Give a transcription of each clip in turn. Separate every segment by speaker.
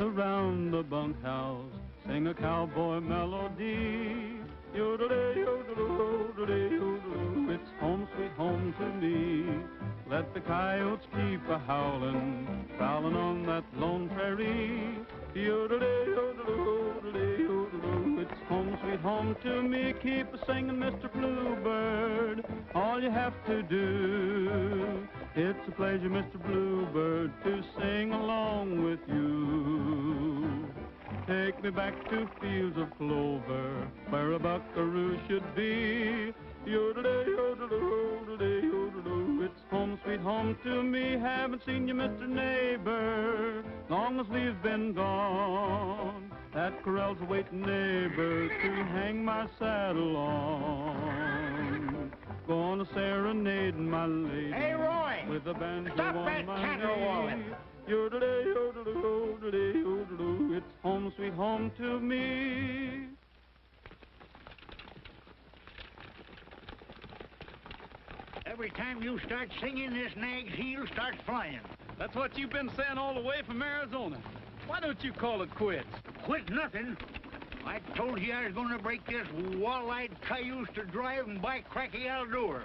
Speaker 1: around the bunkhouse, sing a cowboy melody. Yodelay, yodeloo, yodelay, yodeloo, it's home sweet home to me. Let the coyotes keep a-howlin', prowlin' on that lone prairie. Yodelay, yodeloo, yodelay, yodeloo, it's home sweet home to me. Keep a-singin', Mr. Bluebird, all you have to do. It's a pleasure, Mr. Bluebird, to sing along with you. Take me back to fields of clover, where a buckaroo should be. Yodelay, yodeloo, yodelay, yodeloo, it's home sweet home to me. Haven't seen you, Mr. Neighbor, long as we've been gone. That corral's a waiting, neighbor, to hang my saddle on. Gonna serenade my lady.
Speaker 2: Hey, Roy!
Speaker 1: With a banjo
Speaker 2: Stop
Speaker 1: on
Speaker 2: that
Speaker 1: my
Speaker 2: caterwauling!
Speaker 1: knee. Yodelay, yodeloo, yodelay, yodeloo, it's home sweet home to me.
Speaker 2: Every time you start singing, this nag's heel starts flying.
Speaker 1: That's what you've been saying all the way from Arizona. Why don't you call it quits?
Speaker 2: Quit nothing. I told you I was going to break this wall-eyed cayuse to drive and buy Cracky Aldur.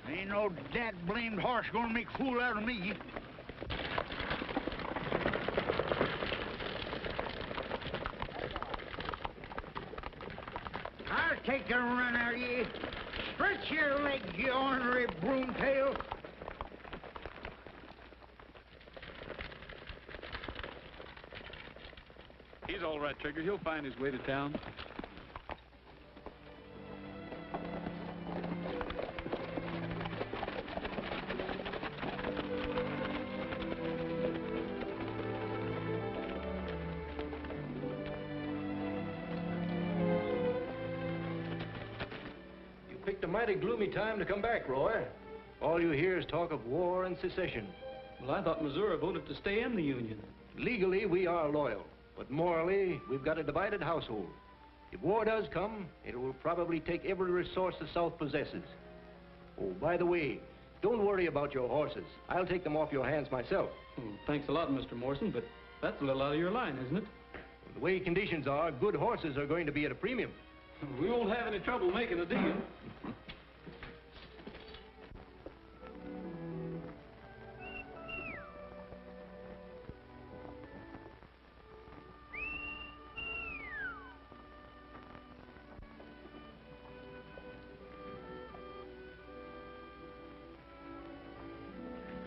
Speaker 2: Ain't no dad-blamed horse going to make a fool out of me. I'll take a run out of you. Stretch your legs, you ornery broomtail.
Speaker 1: He's all right, Trigger. He'll find his way to town.
Speaker 3: Picked a mighty gloomy time to come back, Roy. All you hear is talk of war and secession.
Speaker 1: Well, I thought Missouri voted to stay in the Union.
Speaker 3: Legally, we are loyal, but morally, we've got a divided household. If war does come, it will probably take every resource the South possesses. Oh, by the way, don't worry about your horses. I'll take them off your hands myself.
Speaker 1: Thanks a lot, Mr. Morrison, but that's a little out of your line, isn't it?
Speaker 3: The way conditions are, good horses are going to be at a premium.
Speaker 1: We won't have any trouble making a deal.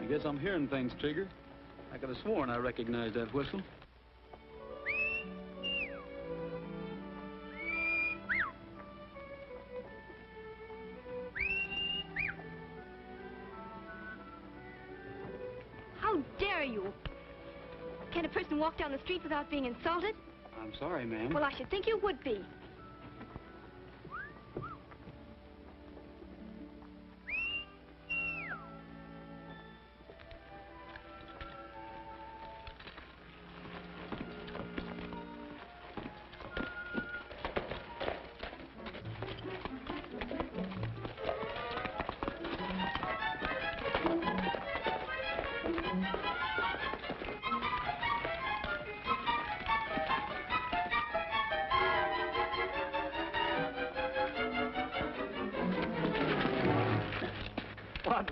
Speaker 1: I guess I'm hearing things, Trigger. I could have sworn I recognized that whistle.
Speaker 4: How dare you? Can a person walk down the street without being insulted?
Speaker 1: I'm sorry, ma'am.
Speaker 4: Well, I should think you would be.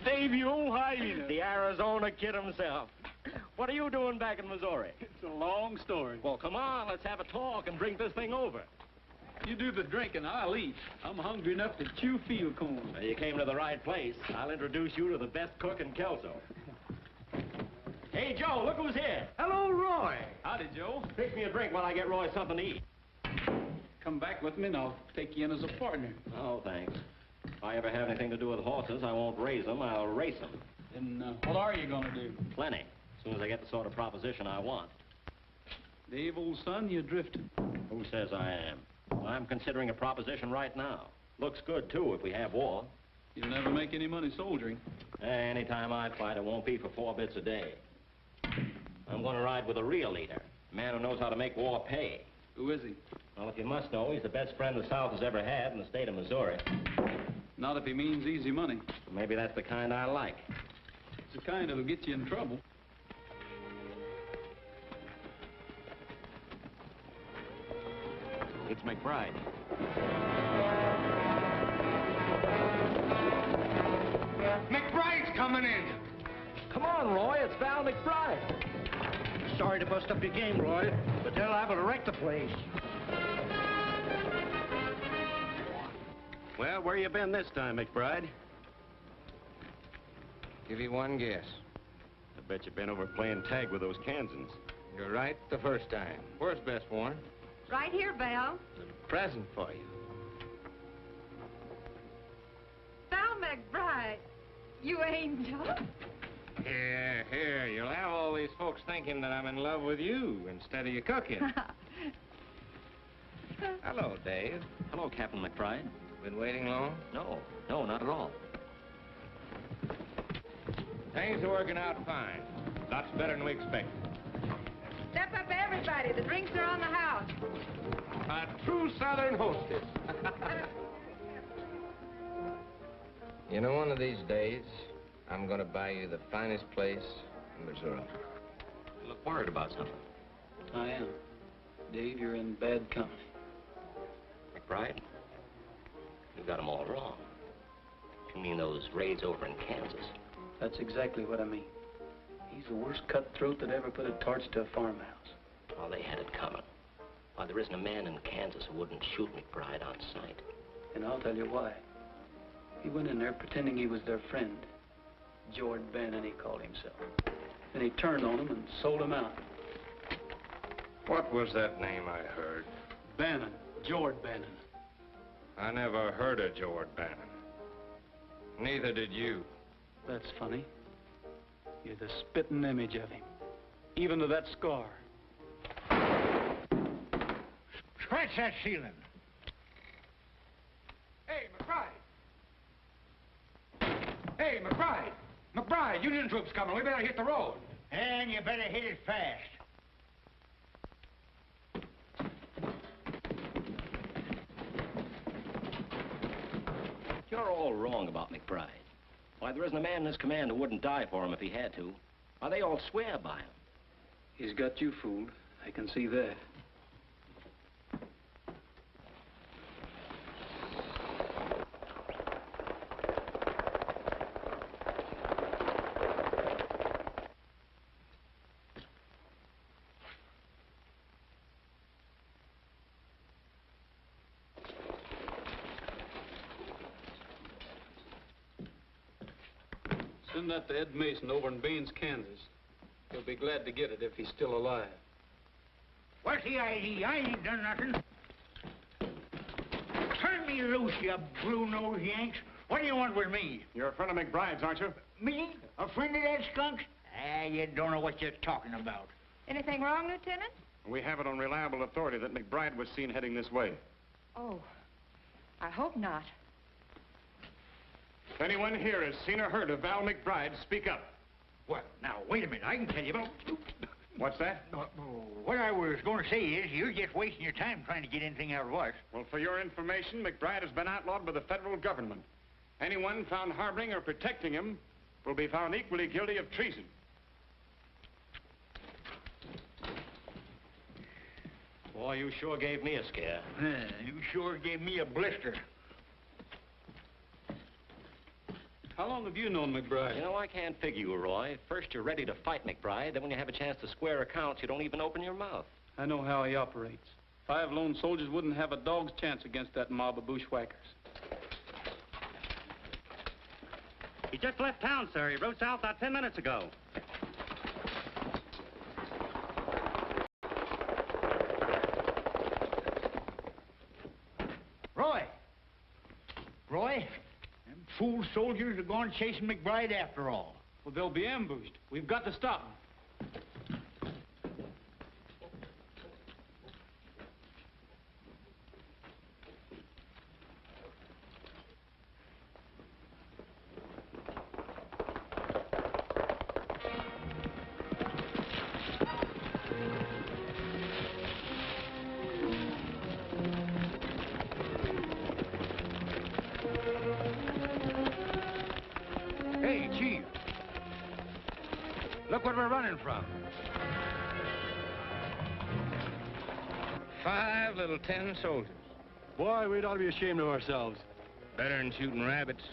Speaker 5: Dave, you old hyena. The Arizona kid himself. What are you doing back in Missouri?
Speaker 1: It's a long story.
Speaker 5: Well, come on, let's have a talk and drink this thing over.
Speaker 1: You do the drinking, I'll eat. I'm hungry enough to chew field corn.
Speaker 5: Well, you came to the right place. I'll introduce you to the best cook in Kelso. Hey, Joe, look who's here.
Speaker 2: Hello, Roy.
Speaker 1: Howdy, Joe.
Speaker 5: Fix me a drink while I get Roy something to eat.
Speaker 1: Come back with me and I'll take you in as a partner.
Speaker 5: Oh, thanks. If I ever have anything to do with horses, I won't raise them, I'll race them.
Speaker 1: Then what are you going to do?
Speaker 5: Plenty. As soon as I get the sort of proposition I want.
Speaker 1: Dave, old son, you're drifting.
Speaker 5: Who says I am? I'm considering a proposition right now. Looks good, too, if we have war.
Speaker 1: You'll never make any money soldiering.
Speaker 5: Anytime I fight, it won't be for 4 bits a day. I'm going to ride with a real leader. A man who knows how to make war pay.
Speaker 1: Who is he?
Speaker 5: Well, if you must know, he's the best friend the South has ever had in the state of Missouri.
Speaker 1: Not if he means easy money.
Speaker 5: Maybe that's the kind I like.
Speaker 1: It's the kind that'll get you in trouble.
Speaker 5: It's McBride.
Speaker 2: McBride's coming in.
Speaker 3: Come on, Roy, it's Val McBride.
Speaker 2: Sorry to bust up your game, Roy, but they're liable to wreck the place.
Speaker 5: Well, where you been this time, McBride?
Speaker 6: Give you one guess.
Speaker 5: I bet you've been over playing tag with those Kansans.
Speaker 6: You're right the first time. Where's Best Warren?
Speaker 4: Right here, Val.
Speaker 6: A present for you.
Speaker 4: Val McBride. You angel.
Speaker 6: Here. You'll have all these folks thinking that I'm in love with you instead of you cooking. Hello, Dave.
Speaker 5: Hello, Captain McBride.
Speaker 6: Been waiting long?
Speaker 5: No, not at all.
Speaker 6: Things are working out fine. Lots better than we expected.
Speaker 4: Step up, everybody. The drinks are on the house.
Speaker 6: A true Southern hostess. You know, one of these days, I'm going to buy you the finest place in Missouri.
Speaker 5: You look worried about something.
Speaker 1: I am. Dave, you're in bad company.
Speaker 5: McBride, you got them all wrong. You mean those raids over in Kansas?
Speaker 1: That's exactly what I mean. He's the worst cutthroat that ever put a torch to a farmhouse.
Speaker 5: Oh, they had it coming. Why, there isn't a man in Kansas who wouldn't shoot McBride on sight.
Speaker 1: And I'll tell you why. He went in there pretending he was their friend. Jord Bannon, he called himself. Then he turned on him and sold him out.
Speaker 6: What was that name I heard?
Speaker 1: Bannon. Jord Bannon.
Speaker 6: I never heard of Jord Bannon. Neither did you.
Speaker 1: That's funny. You're the spitting image of him. Even to that scar.
Speaker 2: Scratch that ceiling.
Speaker 6: Hey, McBride! Hey, McBride! McBride, Union troops coming. We better hit the road.
Speaker 2: And you better hit it fast.
Speaker 5: You're all wrong about McBride. Why, there isn't a man in his command who wouldn't die for him if he had to. Why, they all swear by him.
Speaker 1: He's got you fooled. I can see that. Send that to Ed Mason over in Baines, Kansas. He'll be glad to get it if he's still alive.
Speaker 2: What's the ID? I ain't done nothing. Turn me loose, you blue-nosed Yanks. What do you want with me?
Speaker 7: You're a friend of McBride's, aren't you?
Speaker 2: Me? A friend of that skunk? Ah, you don't know what you're talking about.
Speaker 4: Anything wrong, Lieutenant?
Speaker 7: We have it on reliable authority that McBride was seen heading this way.
Speaker 4: Oh, I hope not.
Speaker 7: If anyone here has seen or heard of Val McBride, speak up.
Speaker 2: What? Now, wait a minute. I can tell you about...
Speaker 7: What's that?
Speaker 2: What I was going to say is, you're just wasting your time trying to get anything out of us.
Speaker 7: Well, for your information, McBride has been outlawed by the federal government. Anyone found harboring or protecting him will be found equally guilty of treason.
Speaker 5: Boy, you sure gave me a scare.
Speaker 2: You sure gave me a blister.
Speaker 1: How long have you known McBride?
Speaker 5: You know, I can't figure you, Roy. First, you're ready to fight McBride. Then when you have a chance to square accounts, you don't even open your mouth.
Speaker 1: I know how he operates. 5 lone soldiers wouldn't have a dog's chance against that mob of bushwhackers.
Speaker 8: He just left town, sir. He rode south about 10 minutes ago.
Speaker 2: Roy! Roy? Them fool soldiers are going chasing McBride after all.
Speaker 1: Well, they'll be ambushed. We've got to stop them.
Speaker 2: Hey, Chief. Look what we're running from.
Speaker 6: 5 little 10 soldiers.
Speaker 9: Boy, we'd ought to be ashamed of ourselves.
Speaker 6: Better than shooting rabbits.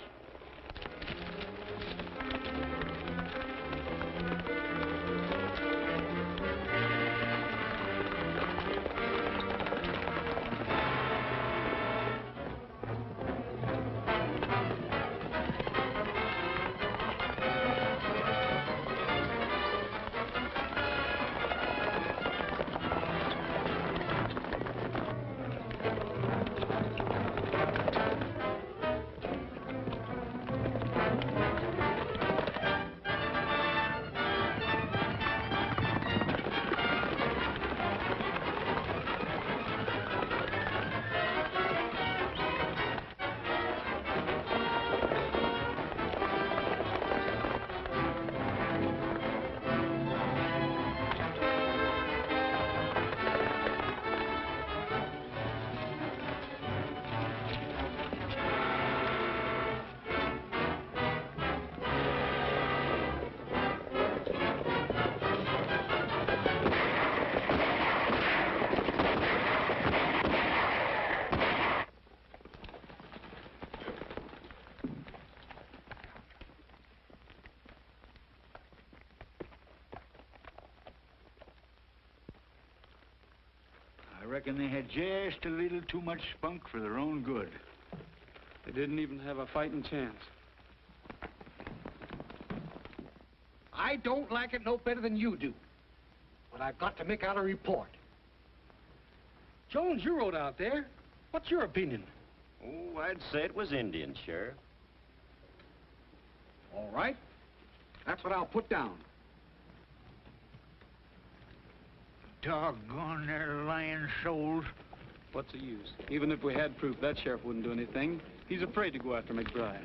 Speaker 2: I reckon they had just a little too much spunk for their own good.
Speaker 1: They didn't even have a fighting chance.
Speaker 9: I don't like it no better than you do. But I've got to make out a report. Jones, you rode out there. What's your opinion?
Speaker 5: Oh, I'd say it was Indians, Sheriff.
Speaker 9: All right. That's what I'll put down.
Speaker 2: Doggone their lying souls.
Speaker 1: What's the use? Even if we had proof, that sheriff wouldn't do anything. He's afraid to go after McBride.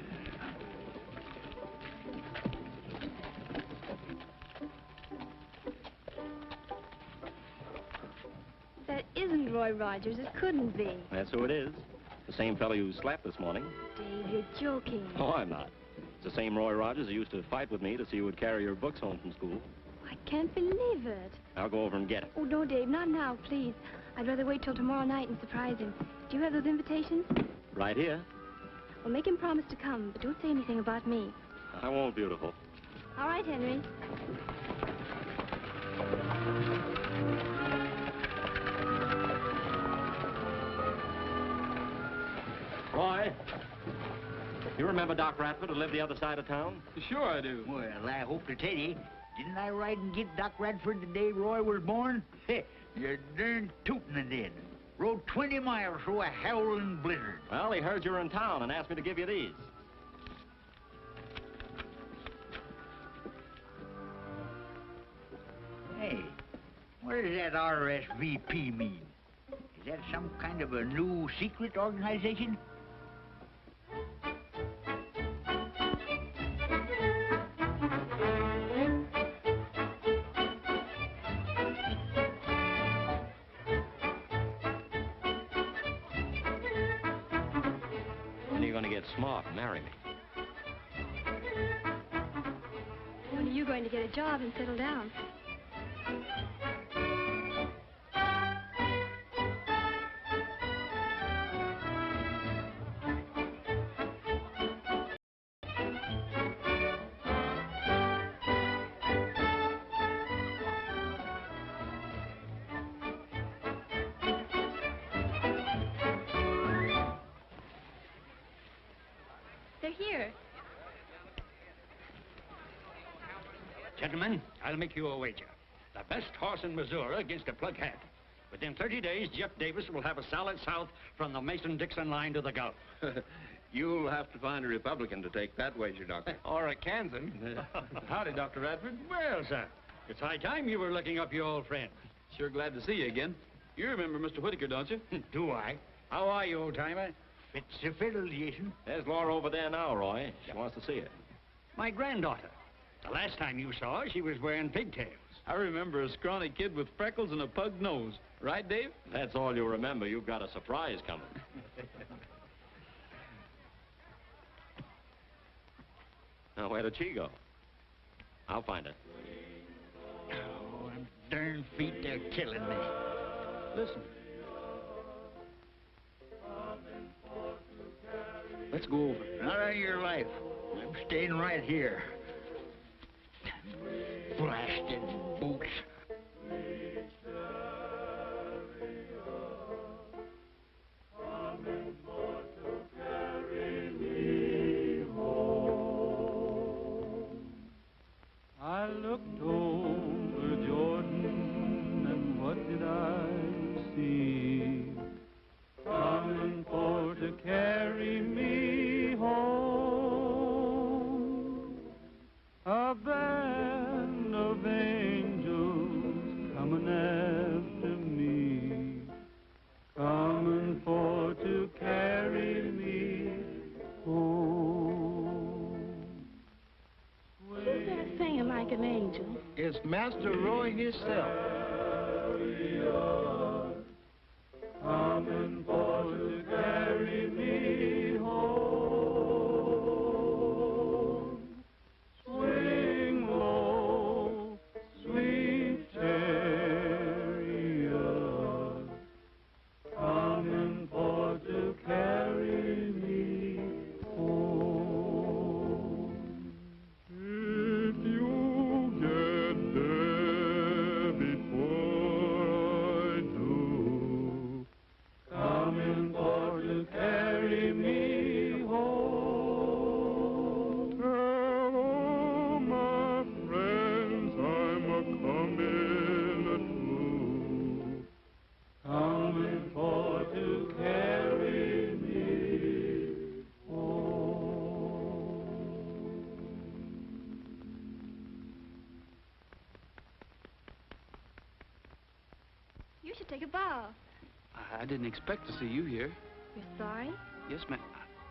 Speaker 4: That isn't Roy Rogers. It couldn't be.
Speaker 5: That's who it is. The same fellow you slapped this morning.
Speaker 4: Dave, you're joking.
Speaker 5: Oh, I'm not. It's the same Roy Rogers who used to fight with me to see who would carry your books home from school.
Speaker 4: I can't believe it.
Speaker 5: I'll go over and get it.
Speaker 4: Oh, no, Dave, not now, please. I'd rather wait till tomorrow night and surprise him. Do you have those invitations?
Speaker 5: Right here.
Speaker 4: Well, make him promise to come, but don't say anything about me.
Speaker 5: I won't, beautiful.
Speaker 4: All right, Henry.
Speaker 5: Roy, you remember Doc Radford who lived the other side of town?
Speaker 1: Sure I do.
Speaker 2: Well, I hope to tell you, didn't I ride and get Doc Radford the day Roy was born? You're darn tootin' it did. Rode 20 miles through a howling blizzard.
Speaker 5: Well, he heard you were in town and asked me to give you these.
Speaker 2: Hey, what does that RSVP mean? Is that some kind of a new secret organization?
Speaker 5: When are you going to get smart and marry me?
Speaker 4: When are you going to get a job and settle down? They're here.
Speaker 9: Gentlemen, I'll make you a wager. The best horse in Missouri against a plug hat. Within 30 days, Jeff Davis will have a solid south from the Mason-Dixon line to the Gulf.
Speaker 6: You'll have to find a Republican to take that wager, Doctor. Or a Kansan.
Speaker 1: Howdy, Dr. Radford.
Speaker 9: Well, sir, it's high time you were looking up your old friend.
Speaker 1: Sure glad to see you again. You remember Mr. Whitaker, don't you?
Speaker 9: Do I? How are you, old-timer?
Speaker 2: Fits the fiddle, Jason.
Speaker 5: There's Laura over there now, Roy. She wants to see you.
Speaker 9: My granddaughter. The last time you saw her, she was wearing pigtails.
Speaker 1: I remember a scrawny kid with freckles and a pug nose. Right, Dave?
Speaker 5: That's all you remember. You've got a surprise coming. Now, where did she go? I'll find her.
Speaker 2: Oh, them darn feet, they're killing me.
Speaker 1: Listen,
Speaker 8: Let's go over.
Speaker 2: Not on your life. I'm staying right here. Blasted boots.
Speaker 1: I looked over Jordan, and what did I see? Coming for to carry me home. A band of angels coming after me, coming for to carry me home.
Speaker 4: Who's that singing like an angel?
Speaker 3: It's Master Roy himself.
Speaker 1: Coming for to carry me home. Swing low, sweet chariot, coming for to carry me home. If you get there before I do, coming for to carry me home. Tell all my friends I'm a-comin' too, coming for to carry me home.
Speaker 4: You should take a bow.
Speaker 8: I didn't expect to see you here.
Speaker 4: You're sorry?
Speaker 8: Yes, ma'am.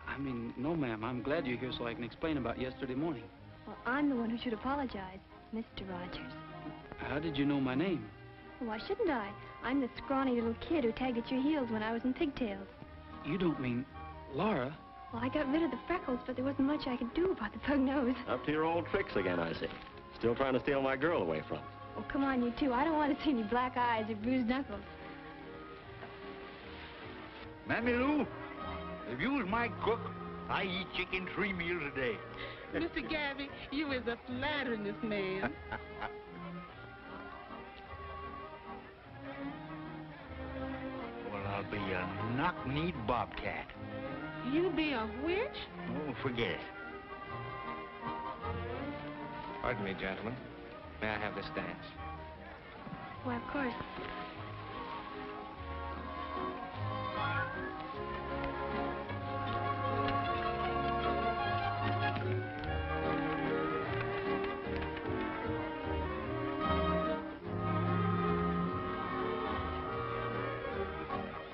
Speaker 8: I mean, no, ma'am. I'm glad you're here so I can explain about yesterday morning.
Speaker 4: Well, I'm the one who should apologize, Mr. Rogers.
Speaker 8: How did you know my name?
Speaker 4: Well, why shouldn't I? I'm the scrawny little kid who tagged at your heels when I was in pigtails.
Speaker 8: You don't mean Laura?
Speaker 4: Well, I got rid of the freckles, but there wasn't much I could do about the pug nose.
Speaker 5: Up to your old tricks again, I see. Still trying to steal my girl away from me.
Speaker 4: Oh, come on, you two. I don't want to see any black eyes or bruised knuckles.
Speaker 2: Mammy Lou, if you was my cook, I eat chicken 3 meals a day.
Speaker 10: Mr. Gabby, you is a flatteriness man.
Speaker 2: Well, I'll be a knock-kneed bobcat.
Speaker 10: You be a witch?
Speaker 2: Oh, forget it.
Speaker 6: Pardon me, gentlemen. May I have this dance?
Speaker 4: Why, of course.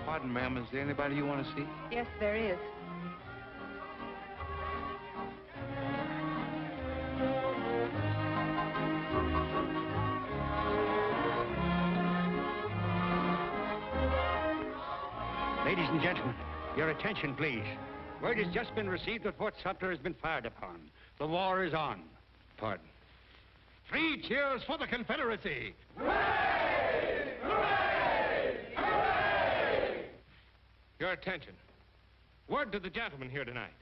Speaker 6: Pardon, ma'am. Is there anybody you want to see?
Speaker 10: Yes, there is.
Speaker 9: Ladies and gentlemen, your attention, please. Word has just been received that Fort Sumter has been fired upon. The war is on. Pardon. 3 cheers for the Confederacy!
Speaker 7: Hooray! Hooray! Hooray! Your attention. Word to the gentlemen here tonight.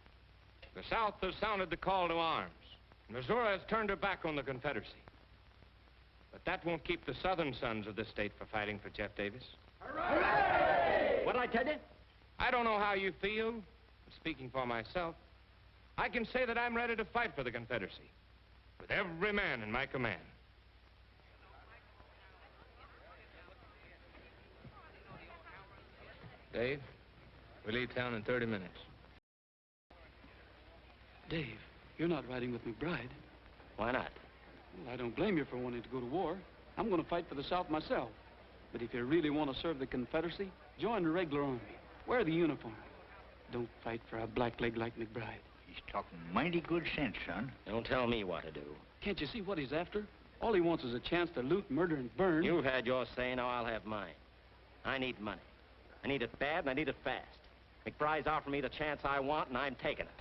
Speaker 7: The South has sounded the call to arms. Missouri has turned her back on the Confederacy. But that won't keep the Southern sons of this state from fighting for Jeff Davis.
Speaker 2: Hooray!
Speaker 9: What'd I tell you?
Speaker 7: I don't know how you feel. Speaking for myself, I can say that I'm ready to fight for the Confederacy with every man in my command.
Speaker 6: Dave, we leave town in 30 minutes.
Speaker 8: Dave, you're not riding with McBride.
Speaker 5: Why not?
Speaker 8: Well, I don't blame you for wanting to go to war. I'm going to fight for the South myself. But if you really want to serve the Confederacy, join the regular army. Wear the uniform. Don't fight for a blackleg like McBride.
Speaker 2: He's talking mighty good sense, son.
Speaker 5: Don't tell me what to do.
Speaker 8: Can't you see what he's after? All he wants is a chance to loot, murder, and burn.
Speaker 5: You've had your say, now I'll have mine. I need money. I need it bad, and I need it fast. McBride's offering me the chance I want, and I'm taking it.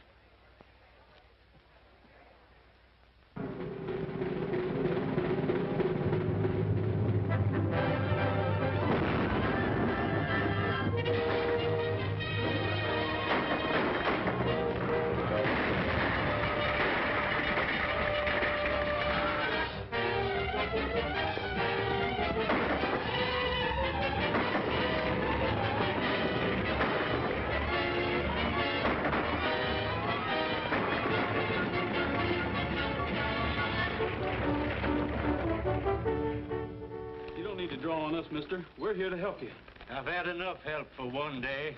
Speaker 8: mister. We're here to help you.
Speaker 2: I've had enough help for one day.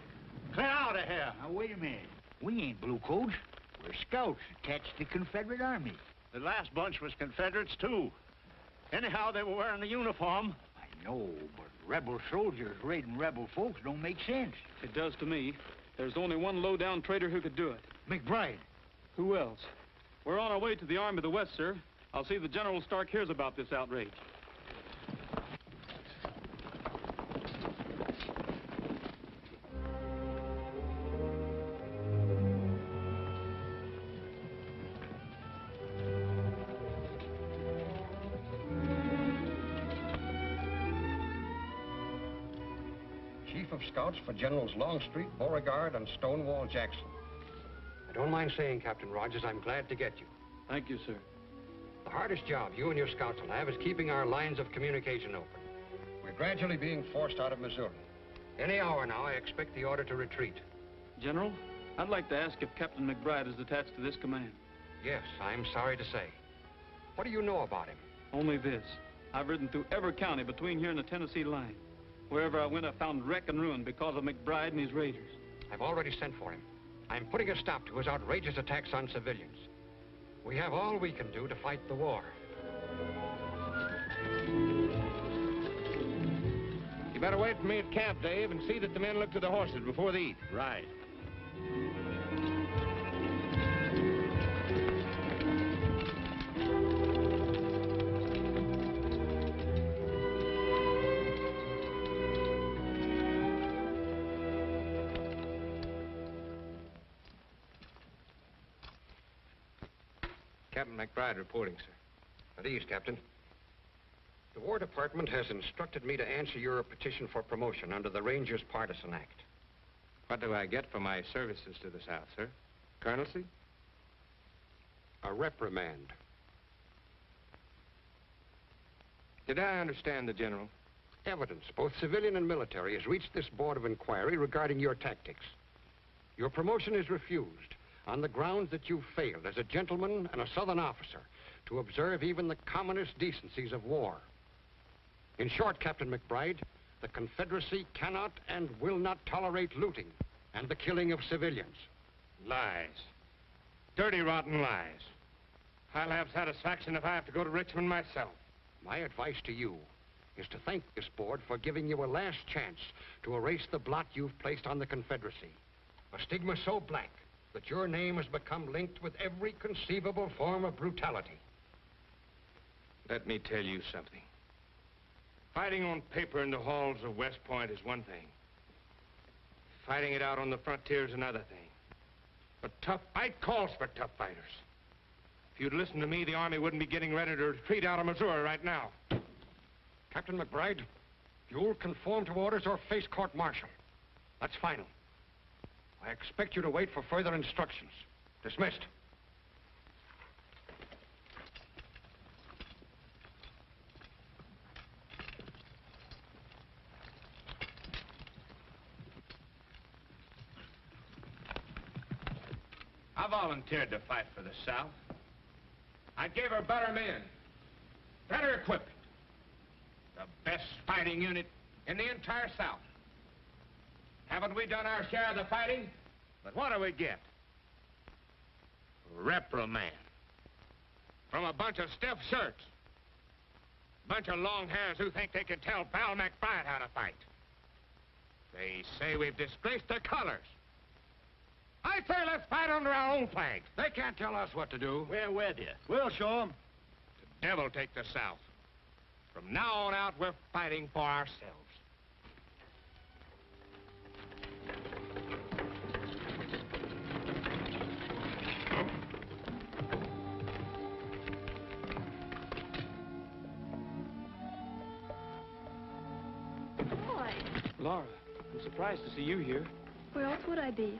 Speaker 2: Clear out of here. Now, wait a minute. We ain't bluecoats. We're scouts attached to the Confederate Army.
Speaker 9: The last bunch was Confederates, too. Anyhow, they were wearing the uniform.
Speaker 2: I know, but rebel soldiers raiding rebel folks don't make sense.
Speaker 8: It does to me. There's only one low-down traitor who could do it.
Speaker 2: McBride.
Speaker 8: Who else? We're on our way to the Army of the West, sir. I'll see that General Stark hears about this outrage.
Speaker 11: Chief of Scouts for Generals Longstreet, Beauregard, and Stonewall Jackson.
Speaker 9: I don't mind saying, Captain Rogers, I'm glad to get you.
Speaker 8: Thank you, sir.
Speaker 9: The hardest job you and your scouts will have is keeping our lines of communication open.
Speaker 11: We're gradually being forced out of Missouri.
Speaker 9: Any hour now, I expect the order to retreat.
Speaker 8: General, I'd like to ask if Captain McBride is attached to this command.
Speaker 9: Yes, I'm sorry to say. What do you know about him?
Speaker 8: Only this. I've ridden through every county between here and the Tennessee line. Wherever I went, I found wreck and ruin because of McBride and his raiders.
Speaker 9: I've already sent for him. I'm putting a stop to his outrageous attacks on civilians. We have all we can do to fight the war.
Speaker 7: You better wait for me at camp, Dave, and see that the men look to the horses before they eat.
Speaker 9: Right.
Speaker 7: Captain McBride reporting, sir.
Speaker 9: At ease, Captain. The War Department has instructed me to answer your petition for promotion under the Rangers Partisan Act.
Speaker 7: What do I get for my services to the South, sir? Colonelcy?
Speaker 9: A reprimand.
Speaker 7: Did I understand the General?
Speaker 9: Evidence, both civilian and military, has reached this Board of Inquiry regarding your tactics. Your promotion is refused on the grounds that you failed as a gentleman and a Southern officer to observe even the commonest decencies of war. In short, Captain McBride, the Confederacy cannot and will not tolerate looting and the killing of civilians.
Speaker 7: Lies. Dirty, rotten lies. I'll have satisfaction if I have to go to Richmond myself.
Speaker 9: My advice to you is to thank this board for giving you a last chance to erase the blot you've placed on the Confederacy. A stigma so black that your name has become linked with every conceivable form of brutality.
Speaker 7: Let me tell you something. Fighting on paper in the halls of West Point is one thing. Fighting it out on the frontier is another thing. A tough fight calls for tough fighters. If you'd listened to me, the Army wouldn't be getting ready to retreat out of Missouri right now.
Speaker 9: Captain McBride, you'll conform to orders or face court-martial. That's final. I expect you to wait for further instructions. Dismissed.
Speaker 7: I volunteered to fight for the South. I gave her better men, better equipment, the best fighting unit in the entire South. Haven't we done our share of the fighting? But what do we get? Reprimand. From a bunch of stiff shirts. Bunch of long hairs who think they can tell Val McBride how to fight. They say we've disgraced their colors. I say let's fight under our own flag.
Speaker 9: They can't tell us what to do.
Speaker 2: We're with you. We'll show them.
Speaker 7: The devil take the South. From now on out, we're fighting for ourselves.
Speaker 4: Boy,
Speaker 8: Laura, I'm surprised to see you here.
Speaker 4: where else would I be?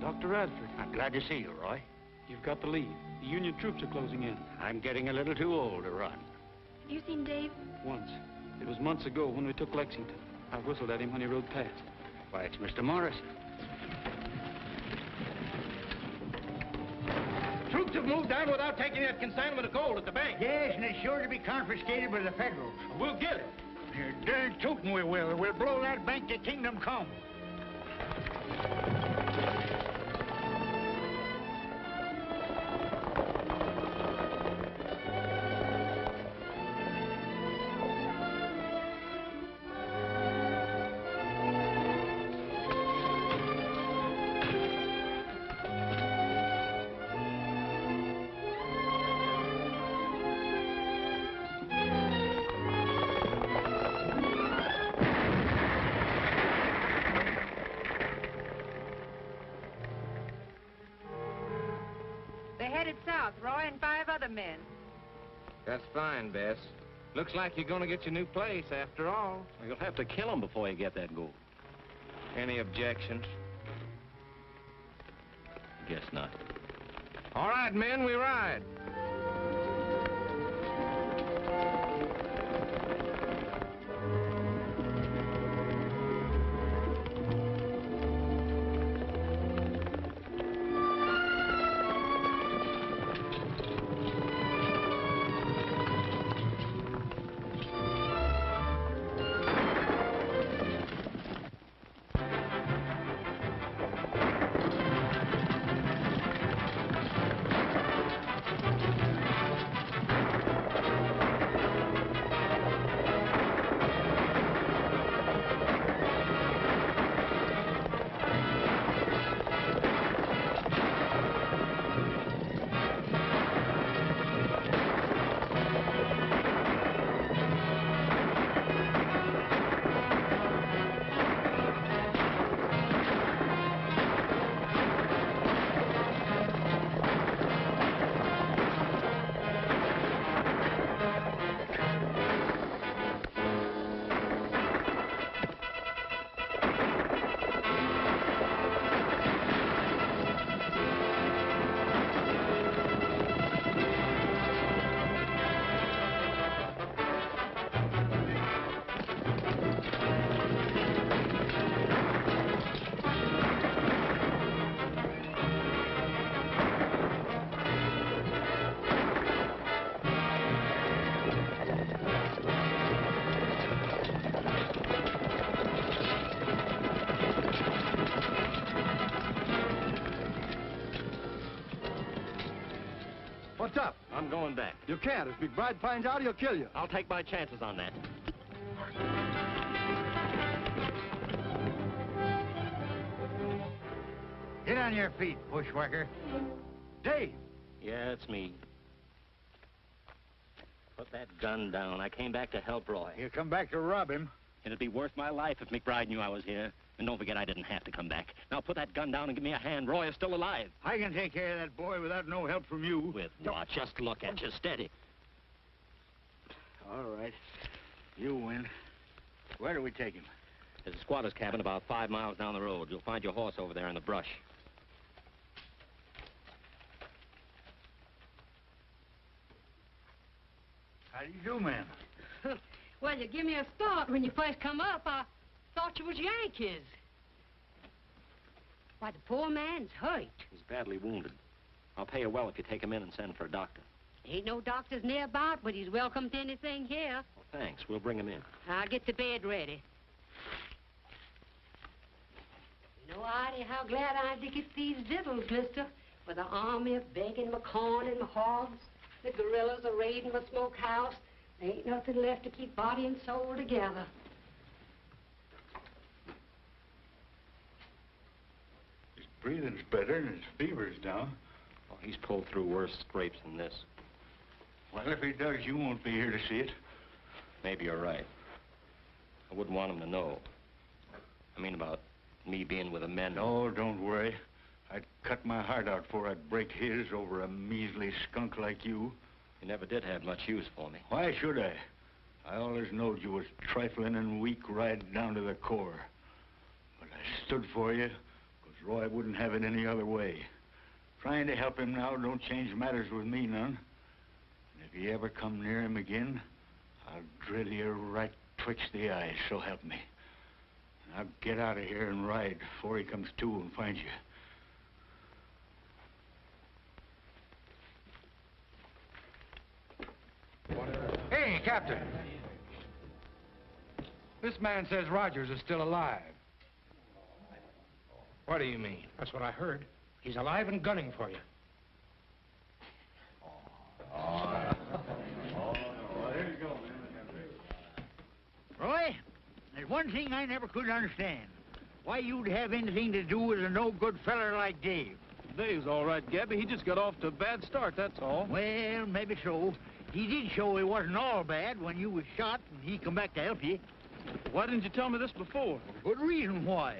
Speaker 8: Dr. Radford,
Speaker 2: I'm glad to see you, Roy.
Speaker 8: you've got to leave. The Union troops are closing in.
Speaker 2: I'm getting a little too old to run.
Speaker 4: Have you seen Dave?
Speaker 8: Once. It was months ago when we took Lexington. I whistled at him when he rode past.
Speaker 2: Why, it's Mr. Morrison.
Speaker 3: Troops have moved down without taking that consignment of gold at the bank.
Speaker 2: Yes, and it's sure to be confiscated by the Federals.
Speaker 3: We'll get it.
Speaker 2: You're darn tootin' we will. We'll blow that bank to kingdom come.
Speaker 12: They're headed south, Roy and 5 other men.
Speaker 6: That's fine, Bess. Looks like you're going to get your new place after all.
Speaker 5: You'll have to kill him before you get that gold.
Speaker 6: Any objections?
Speaker 5: Guess not.
Speaker 6: All right, men, we ride.
Speaker 11: What's up?
Speaker 5: I'm going back.
Speaker 11: You can't. If McBride finds out, he'll kill you.
Speaker 5: I'll take my chances on that.
Speaker 2: Get on your feet, bushwhacker.
Speaker 11: Dave!
Speaker 5: Yeah, it's me. Put that gun down. I came back to help Roy.
Speaker 2: You come back to rob him.
Speaker 5: It'd be worth my life if McBride knew I was here. And don't forget, I didn't have to come back. Now put that gun down and give me a hand. Roy is still alive.
Speaker 2: I can take care of that boy without no help from you.
Speaker 5: With what? Just look at you, steady.
Speaker 2: All right. You win. Where do we take him?
Speaker 5: There's a squatter's cabin about 5 miles down the road. You'll find your horse over there in the brush.
Speaker 2: How do you do, ma'am?
Speaker 10: Well, you give me a start when you first come up. I thought you was Yankees. Why, the poor man's hurt.
Speaker 5: He's badly wounded. I'll pay you well if you take him in and send for a doctor.
Speaker 10: Ain't no doctors nearby, but he's welcome to anything here.
Speaker 5: Well, thanks. We'll bring him in.
Speaker 10: I'll get the bed ready. You know, Artie, how glad I am to get these victuals, mister. With the army begging my corn and my hogs, the guerrillas are raiding my smokehouse. There ain't nothing left to keep body and soul together.
Speaker 2: His breathing's better and his fever's down.
Speaker 5: Oh, he's pulled through worse scrapes than this.
Speaker 2: Well, if he does, you won't be here to see it.
Speaker 5: Maybe you're right. I wouldn't want him to know. I mean about me being with the men.
Speaker 2: Oh, don't worry. I'd cut my heart out before I'd break his over a measly skunk like you.
Speaker 5: You never did have much use for me.
Speaker 2: Why should I? I always knowed you was trifling and weak right down to the core. But I stood for you, because Roy wouldn't have it any other way. Trying to help him now don't change matters with me none. And if you ever come near him again, I'll drill you right twixt the eyes, so help me. Now get out of here and ride before he comes to and finds you.
Speaker 11: Hey, Captain.
Speaker 9: This man says Rogers is still alive.
Speaker 7: What do you mean?
Speaker 11: That's what I heard. He's alive and gunning for you.
Speaker 2: There you go, man. Roy, there's one thing I never could understand. Why you'd have anything to do with a no-good feller like Dave.
Speaker 8: Dave's all right, Gabby. He just got off to a bad start, that's all.
Speaker 2: Well, maybe so. He did show he wasn't all bad when you was shot and he come back to help you.
Speaker 8: Why didn't you tell me this before?
Speaker 2: Good reason why.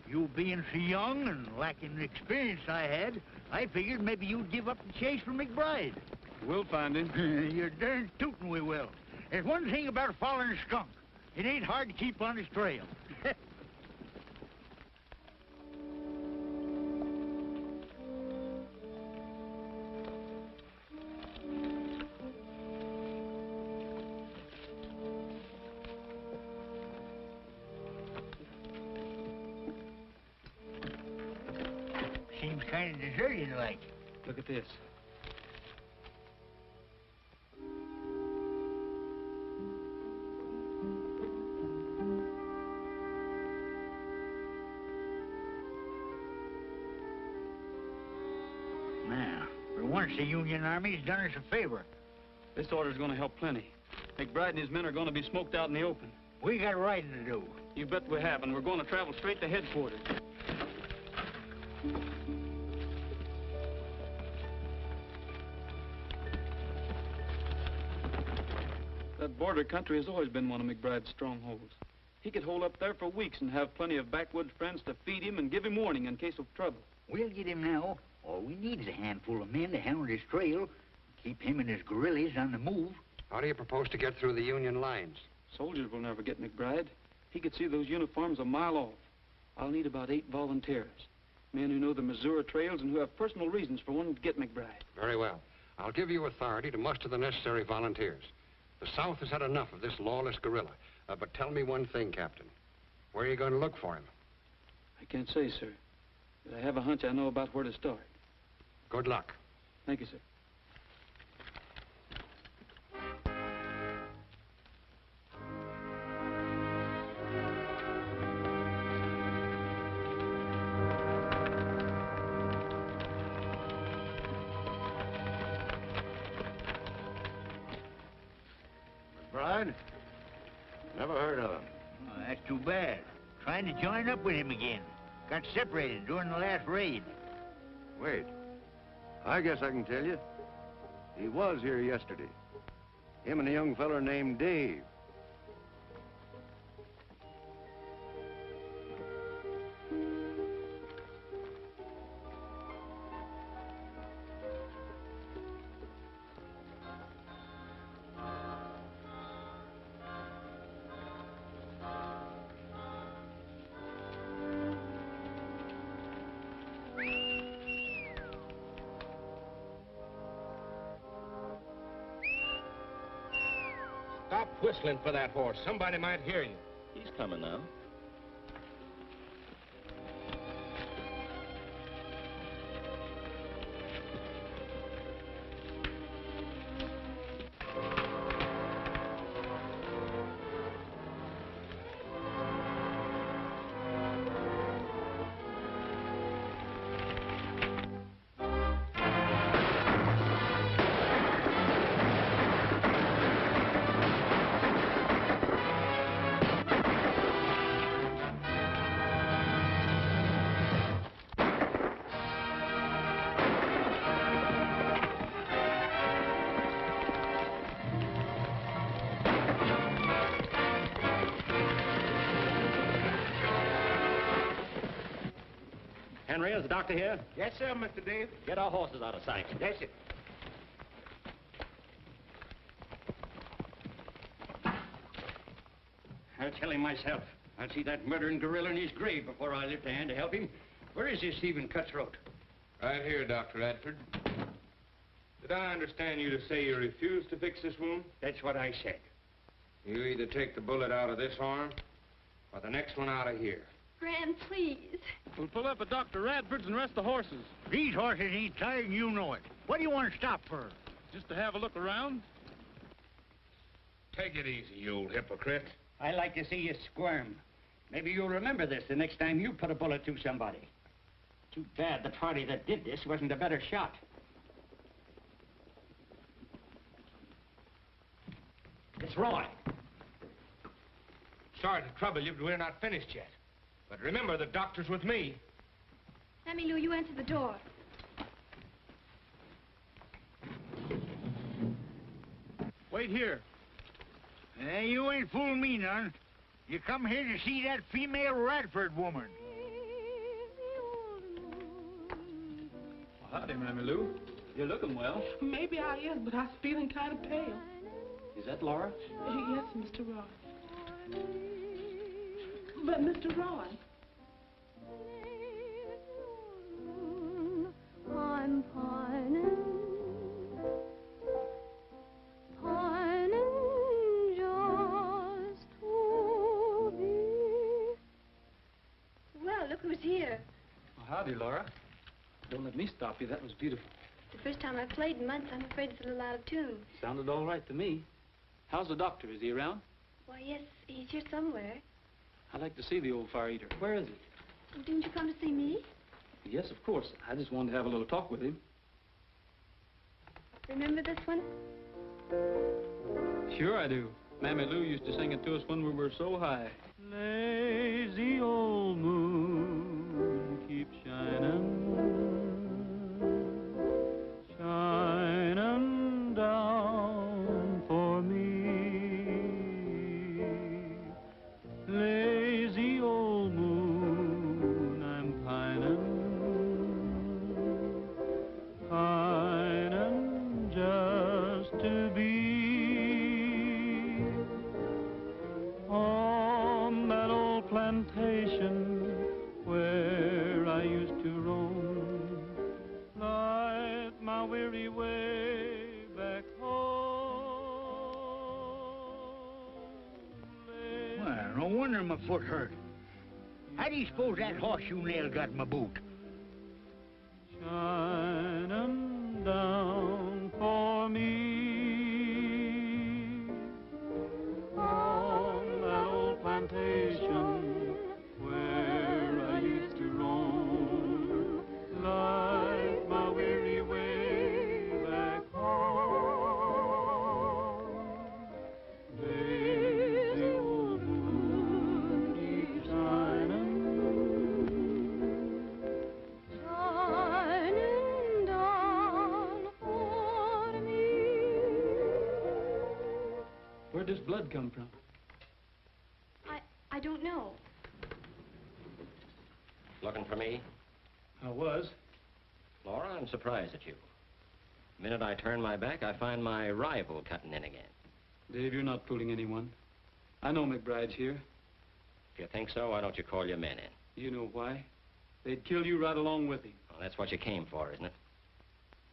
Speaker 2: You being so young and lacking the experience I had, I figured maybe you'd give up the chase for McBride.
Speaker 8: We'll find him.
Speaker 2: You're darn tootin' we will. There's one thing about following a skunk. It ain't hard to keep on his trail. Seems kind of deserted like.
Speaker 8: Look at this.
Speaker 2: Now, for once the Union Army's done us a favor.
Speaker 8: This order's going to help plenty. McBride and his men are going to be smoked out in the open.
Speaker 2: We got riding to do.
Speaker 8: You bet we have, and we're going to travel straight to headquarters. That border country has always been one of McBride's strongholds. He could hold up there for weeks and have plenty of backwoods friends to feed him and give him warning in case of trouble.
Speaker 2: We'll get him now. All we need is a handful of men to hound his trail, keep him and his guerrillas on the move.
Speaker 11: How do you propose to get through the Union lines?
Speaker 8: Soldiers will never get McBride. He could see those uniforms a mile off. I'll need about 8 volunteers. Men who know the Missouri trails and who have personal reasons for wanting to get McBride.
Speaker 11: Very well. I'll give you authority to muster the necessary volunteers. The South has had enough of this lawless guerrilla. But tell me one thing, Captain. Where are you going to look for him?
Speaker 8: I can't say, sir. But I have a hunch I know about where to start.
Speaker 11: Good luck.
Speaker 8: Thank you, sir.
Speaker 3: McBride? Never heard of him.
Speaker 2: Oh, that's too bad. Trying to join up with him again. Got separated during the last raid.
Speaker 3: Wait. I guess I can tell you. He was here yesterday. Him and a young feller named Dave.
Speaker 11: Stop whistling for that horse. Somebody might hear you.
Speaker 5: He's coming now.
Speaker 3: Henry, is the doctor here?
Speaker 11: Yes, sir, Mr. Dave.
Speaker 5: Get our horses out of sight.
Speaker 11: Yes, sir.
Speaker 9: I'll tell him myself. I'll see that murdering gorilla in his grave before I lift a hand to help him. Where is this Stephen Cutthroat?
Speaker 7: Right here, Dr. Radford. Did I understand you to say you refuse to fix this wound?
Speaker 9: That's what I said.
Speaker 7: You either take the bullet out of this arm or the next one out of here.
Speaker 4: Gran, please.
Speaker 8: We'll pull up at Dr. Radford's and rest the horses.
Speaker 2: These horses ain't tired and you know it. What do you want to stop for?
Speaker 8: Just to have a look around?
Speaker 7: Take it easy, you old hypocrite.
Speaker 9: I like to see you squirm. Maybe you'll remember this the next time you put a bullet through somebody. Too bad the party that did this wasn't a better shot.
Speaker 5: It's Roy.
Speaker 7: Sorry to trouble you, but we're not finished yet. But remember, the doctor's with me.
Speaker 4: Mammy Lou, you answer the door.
Speaker 2: Wait here. You ain't fooling me none. You come here to see that female Radford woman.
Speaker 8: Well, howdy, Mammy Lou. You're looking well.
Speaker 13: Maybe I is, but I'm feeling kind of pale.
Speaker 8: Is that Laura?
Speaker 13: Yes, Mr. Roy. But, Mr. Roy.
Speaker 4: I'm pining, pining just to be. Well, look who's here.
Speaker 8: Well, howdy, Laura. Don't let me stop you. That was beautiful.
Speaker 4: The first time I've played in months, I'm afraid it's a little out of tune.
Speaker 8: Sounded all right to me. How's the doctor? Is he around?
Speaker 4: Why, yes, he's here somewhere.
Speaker 8: I'd like to see the old fire eater. Where is he?
Speaker 4: Didn't you come to see me?
Speaker 8: Yes, of course. I just wanted to have a little talk with him.
Speaker 4: Remember this one?
Speaker 8: Sure I do. Mammy Lou used to sing it to us when we were so high.
Speaker 1: Lazy old moon, keep shining, shining down for me. Lazy old moon, I'm pining, pining just to be on that old plantation where I used to roam, light my weary way back home.
Speaker 2: Well, no wonder my foot hurt. How do you suppose that horseshoe nail got in my boot?
Speaker 1: Shining down for me on that old plantation where I used to roam, light my weary way back home. Lazy old moon, keep shining, shining down for me.
Speaker 8: Where'd this blood come from?
Speaker 4: I don't know.
Speaker 5: Looking for me?
Speaker 8: I was.
Speaker 5: Laura, I'm surprised at you. The minute I turn my back, I find my rival cutting in again.
Speaker 8: Dave, you're not fooling anyone. I know McBride's here.
Speaker 5: If you think so, why don't you call your men in?
Speaker 8: You know why? They'd kill you right along with him.
Speaker 5: Well, that's what you came for, isn't it?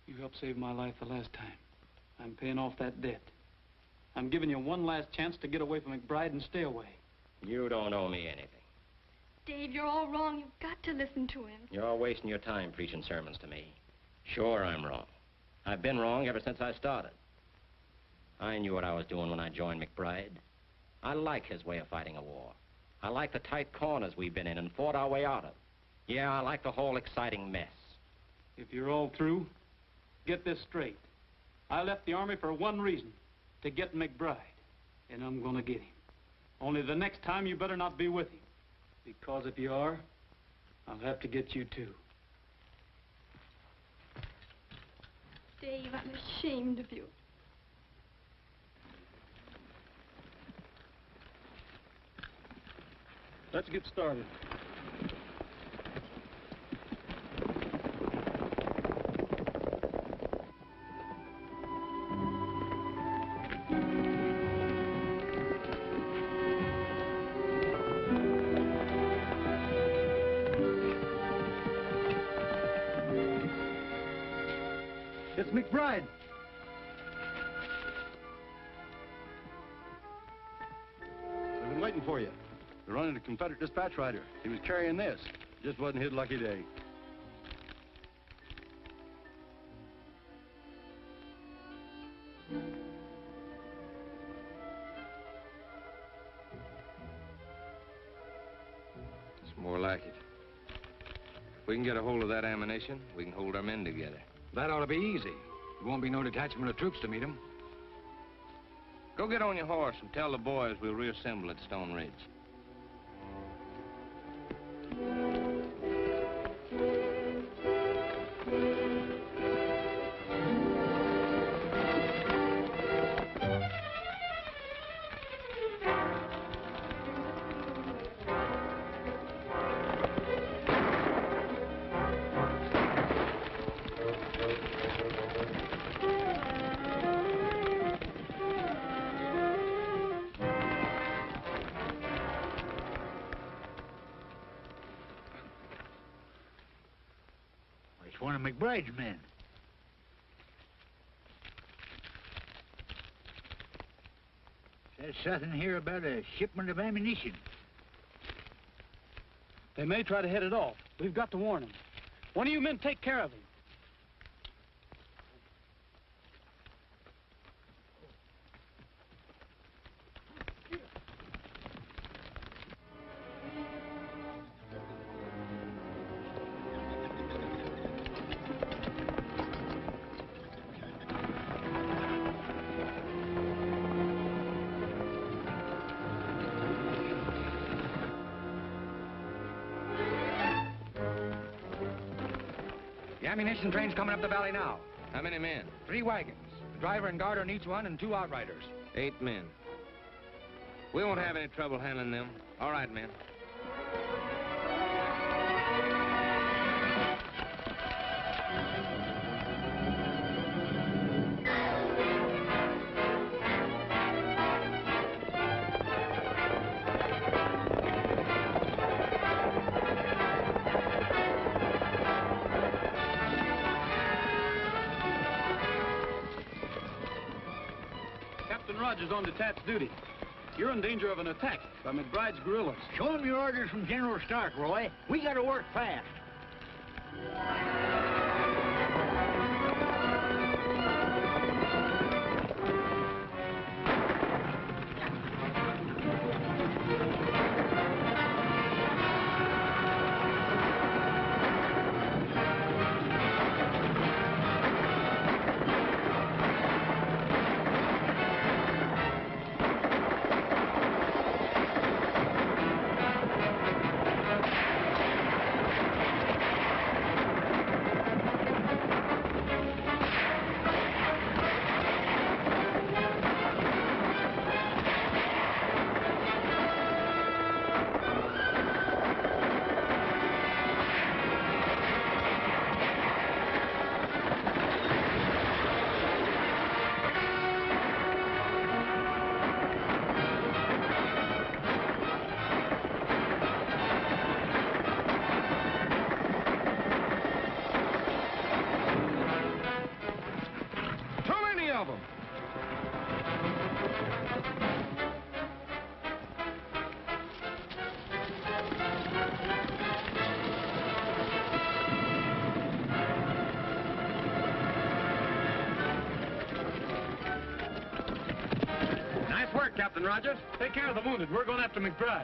Speaker 8: You helped save my life the last time. I'm paying off that debt. I'm giving you one last chance to get away from McBride and stay away.
Speaker 5: You don't owe me anything.
Speaker 4: Dave, you're all wrong. You've got to listen to him.
Speaker 5: You're wasting your time preaching sermons to me. Sure, I'm wrong. I've been wrong ever since I started. I knew what I was doing when I joined McBride. I like his way of fighting a war. I like the tight corners we've been in and fought our way out of. Yeah, I like the whole exciting mess.
Speaker 8: If you're all through, get this straight. I left the Army for one reason, to get McBride. And I'm gonna get him. Only the next time you better not be with him. Because if you are, I'll have to get you too.
Speaker 4: Dave, I'm ashamed of you.
Speaker 8: Let's get started.
Speaker 9: It's McBride.
Speaker 14: We've been waiting for you. We're running a Confederate dispatch rider. He was carrying this. Just wasn't his lucky day.
Speaker 6: More like it. If we can get a hold of that ammunition, we can hold our men together.
Speaker 9: That ought to be easy. There won't be no detachment of troops to meet them.
Speaker 6: Go get on your horse and tell the boys we'll reassemble at Stone Ridge.
Speaker 2: It's one of McBride's men. Says something here about a shipment of ammunition.
Speaker 8: They may try to head it off. We've got to warn them. One of you men take care of him.
Speaker 9: The ammunition train's coming up the valley now.
Speaker 6: How many men?
Speaker 9: 3 wagons. The driver and guard on each one and 2 outriders.
Speaker 6: 8 men. We won't have any trouble handling them. All right, men.
Speaker 8: Captain Rogers on detached duty. You're in danger of an attack by McBride's guerrillas.
Speaker 2: Show him your orders from General Stark, Roy. We gotta work fast.
Speaker 8: Nice work, Captain Rogers. Take care of the wounded. We're going after McBride.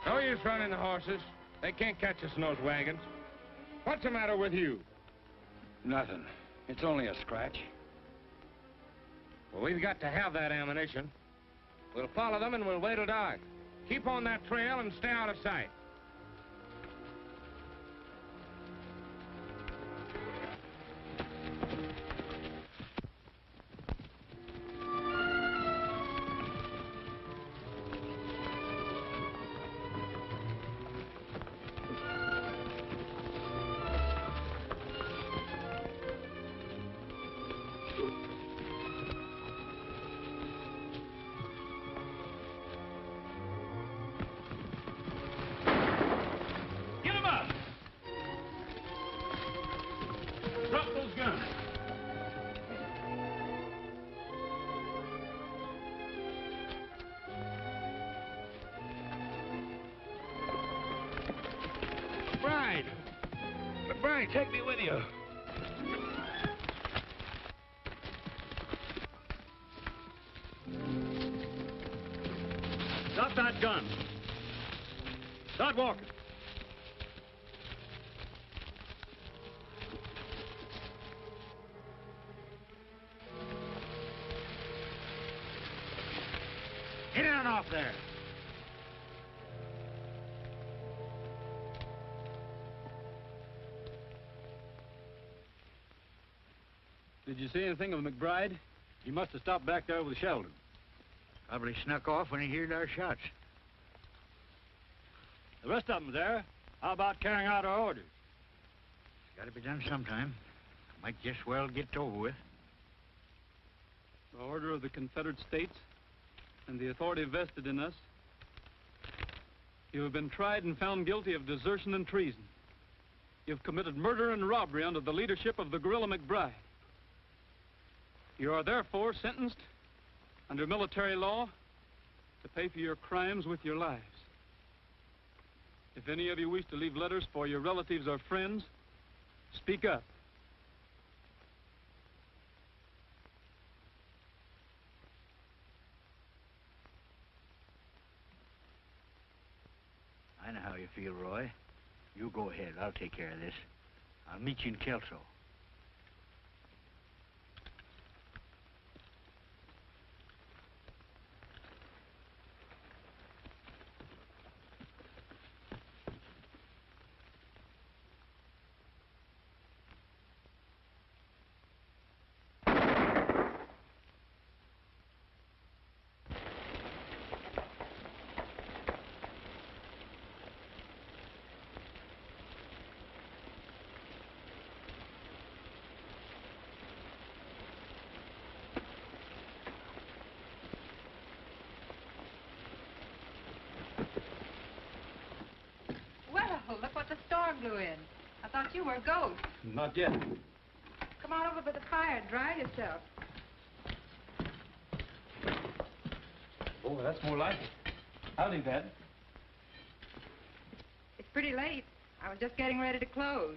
Speaker 7: No use running the horses. They can't catch us in those wagons. What's the matter with you?
Speaker 9: Nothing. It's only a scratch.
Speaker 7: Well, we've got to have that ammunition. We'll follow them and we'll wait till dark. Keep on that trail and stay out of sight.
Speaker 9: Roy, take me with you.
Speaker 1: Drop that gun. Start walking.
Speaker 9: Get in and off there.
Speaker 1: Did you see anything of McBride? He must have stopped back there with Sheldon.
Speaker 2: Probably snuck off when he heard our shots.
Speaker 1: The rest of them there. How about carrying out our orders?
Speaker 2: It's got to be done sometime. Might just well get over with.
Speaker 8: The order of the Confederate States and the authority vested in us, you have been tried and found guilty of desertion and treason. You've committed murder and robbery under the leadership of the guerrilla McBride. You are therefore sentenced under military law to pay for your crimes with your lives. If any of you wish to leave letters for your relatives or friends, speak up.
Speaker 2: I know how you feel, Roy. You go ahead. I'll take care of this. I'll meet you in Kelso.
Speaker 12: Look what the storm blew in. I thought you were a ghost.
Speaker 1: Not yet.
Speaker 12: Come on over by the fire and dry yourself.
Speaker 8: Oh, that's more like it. Howdy, Dad.
Speaker 12: It's pretty late. I was just getting ready to close.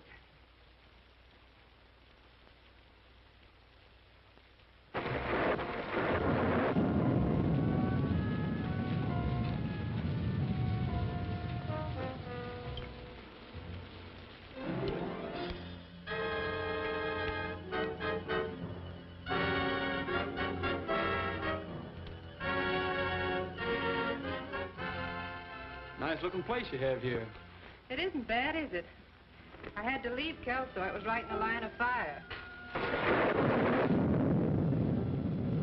Speaker 8: Nice-looking place you have here.
Speaker 12: It isn't bad, is it? I had to leave Kelso. It was right in the line of fire.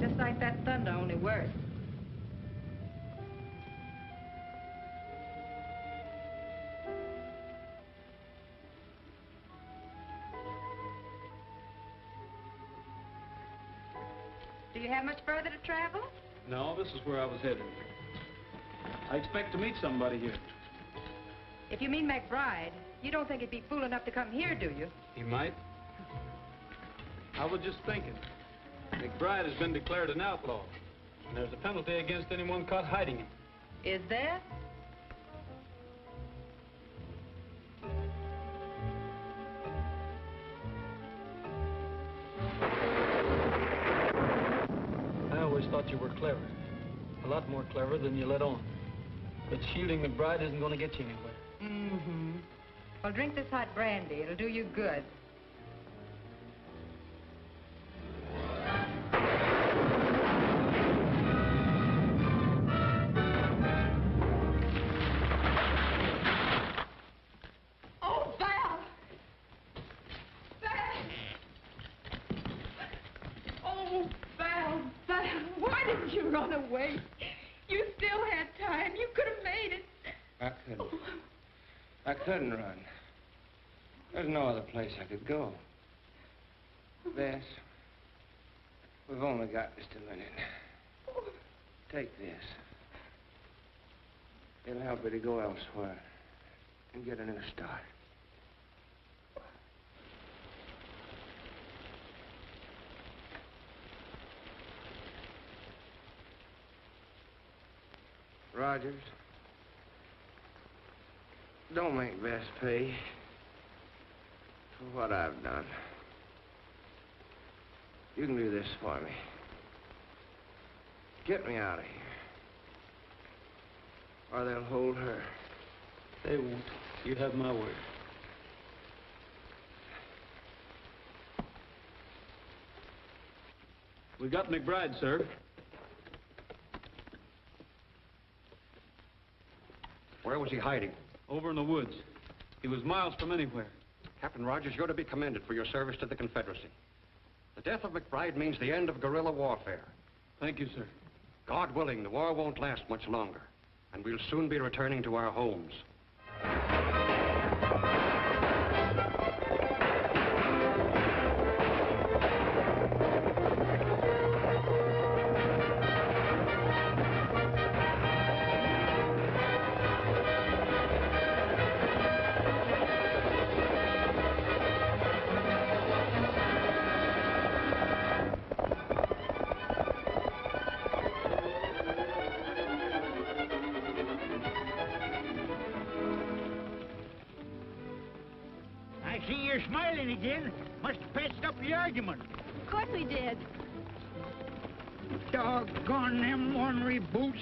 Speaker 12: Just like that thunder, only worse. Do you have much further to travel?
Speaker 8: No, this is where I was headed. I expect to meet somebody here.
Speaker 12: If you mean McBride, you don't think he'd be fool enough to come here, do you?
Speaker 8: He might. I was just thinking. McBride has been declared an outlaw, and there's a penalty against anyone caught hiding him.
Speaker 12: Is there?
Speaker 8: I always thought you were clever. A lot more clever than you let on. But shielding McBride isn't going to get you anywhere.
Speaker 12: Mm-hmm. Well, drink this hot brandy. It'll do you good.
Speaker 13: Oh, Val! Val! Oh, Val, Val, why didn't you run away? You still had time. You could have made it.
Speaker 6: I couldn't run. There's no other place I could go. Bess, we've only got just a minute. Take this. It'll help you to go elsewhere and get a new start. Rogers, don't make Bess pay for what I've done. You can do this for me. Get me out of here. Or they'll hold her.
Speaker 8: They won't. You have my word. We got McBride, sir.
Speaker 11: Where was he hiding?
Speaker 8: Over in the woods. He was miles from anywhere.
Speaker 11: Captain Rogers, you're to be commended for your service to the Confederacy. The death of McBride means the end of guerrilla warfare.
Speaker 8: Thank you, sir.
Speaker 11: God willing, the war won't last much longer, and we'll soon be returning to our homes.
Speaker 15: I see you're smiling again. Must have patched up the argument.
Speaker 4: Of course we did.
Speaker 15: Doggone them ornery boots.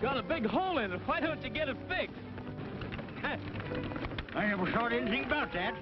Speaker 8: Got a big hole in it. Why don't you get it fixed?
Speaker 15: I never saw anything about that.